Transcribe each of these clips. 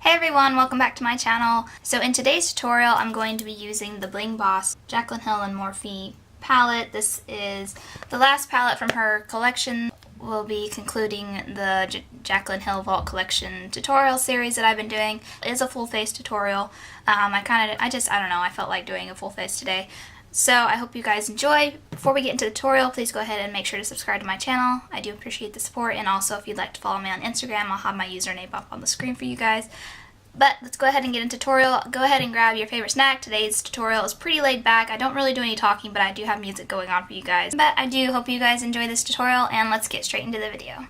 Hey everyone, welcome back to my channel. So in today's tutorial, I'm going to be using the Bling Boss Jaclyn Hill and Morphe palette. This is the last palette from her collection. We'll be concluding the Jaclyn Hill Vault Collection tutorial series that I've been doing. It is a full face tutorial. I don't know, I felt like doing a full face today. So I hope you guys enjoy. Before we get into the tutorial, please go ahead and make sure to subscribe to my channel. I do appreciate the support, and also if you'd like to follow me on Instagram, I'll have my username up on the screen for you guys. But let's go ahead and get into tutorial. Go ahead and grab your favorite snack. Today's tutorial is pretty laid back. I don't really do any talking, but I do have music going on for you guys. But I do hope you guys enjoy this tutorial, and let's get straight into the video.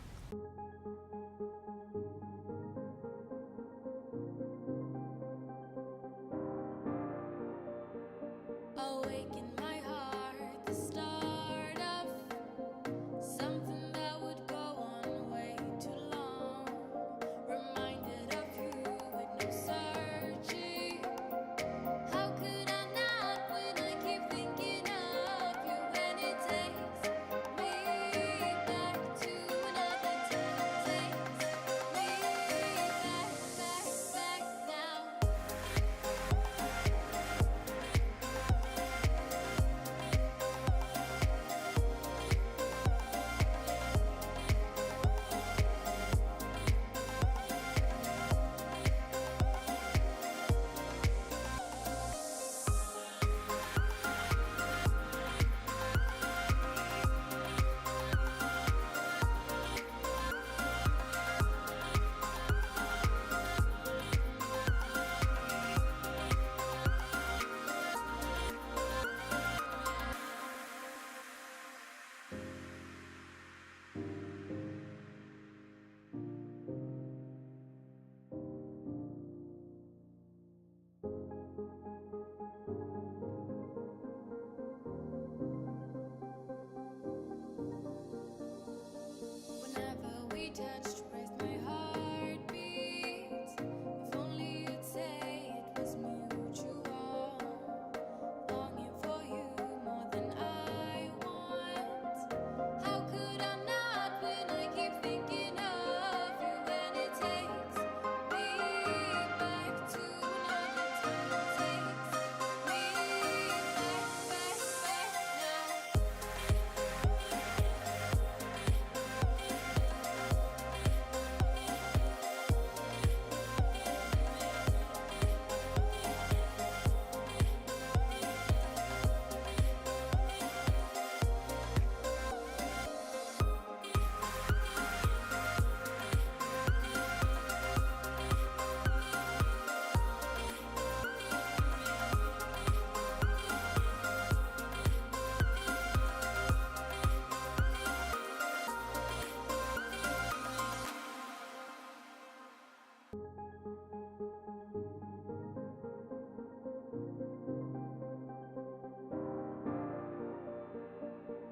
Touched with my heartbeat. If only you'd say it was mutual. Longing for you more than I want. How could I not when I keep thinking of you? And it takes me back to another time. Takes me back now.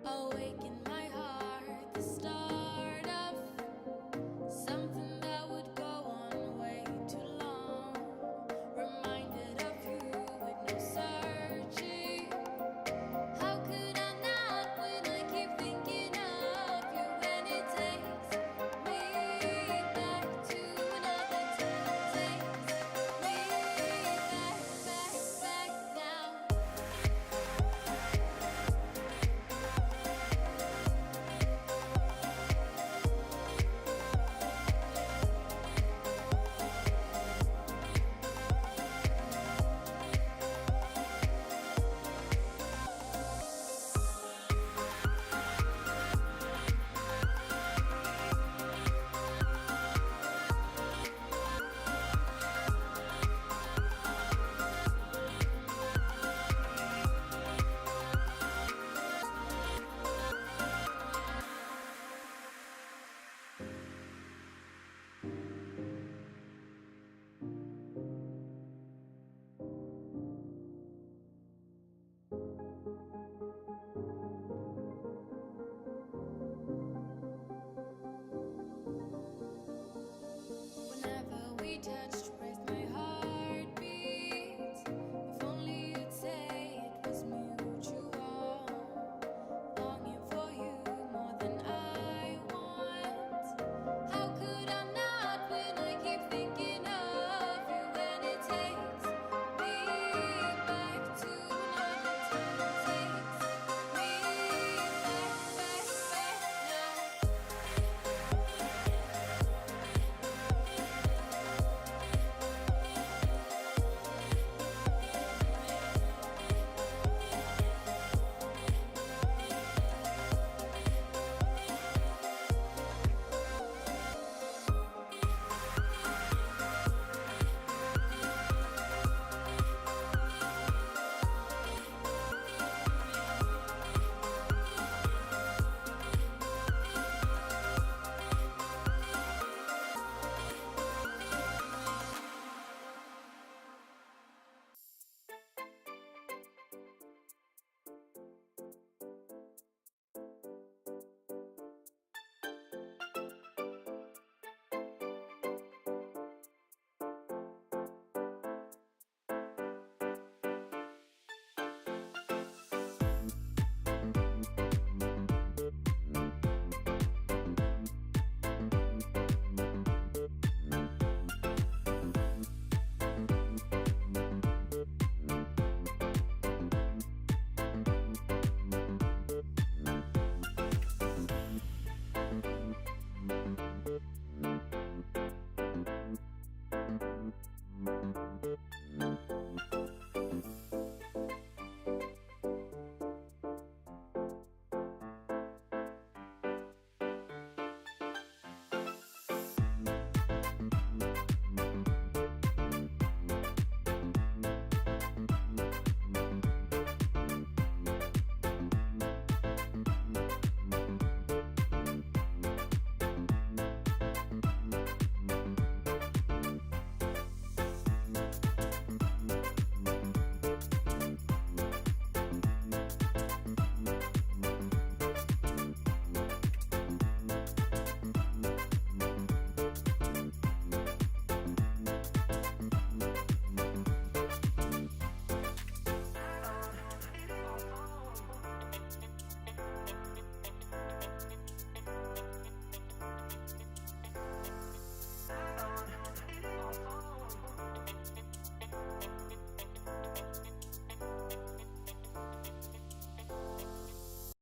Awake in my heart, the start of something that would go on way too long. Reminded of you with no searching. How could I not when I keep thinking of you? And it takes me back to another time. Takes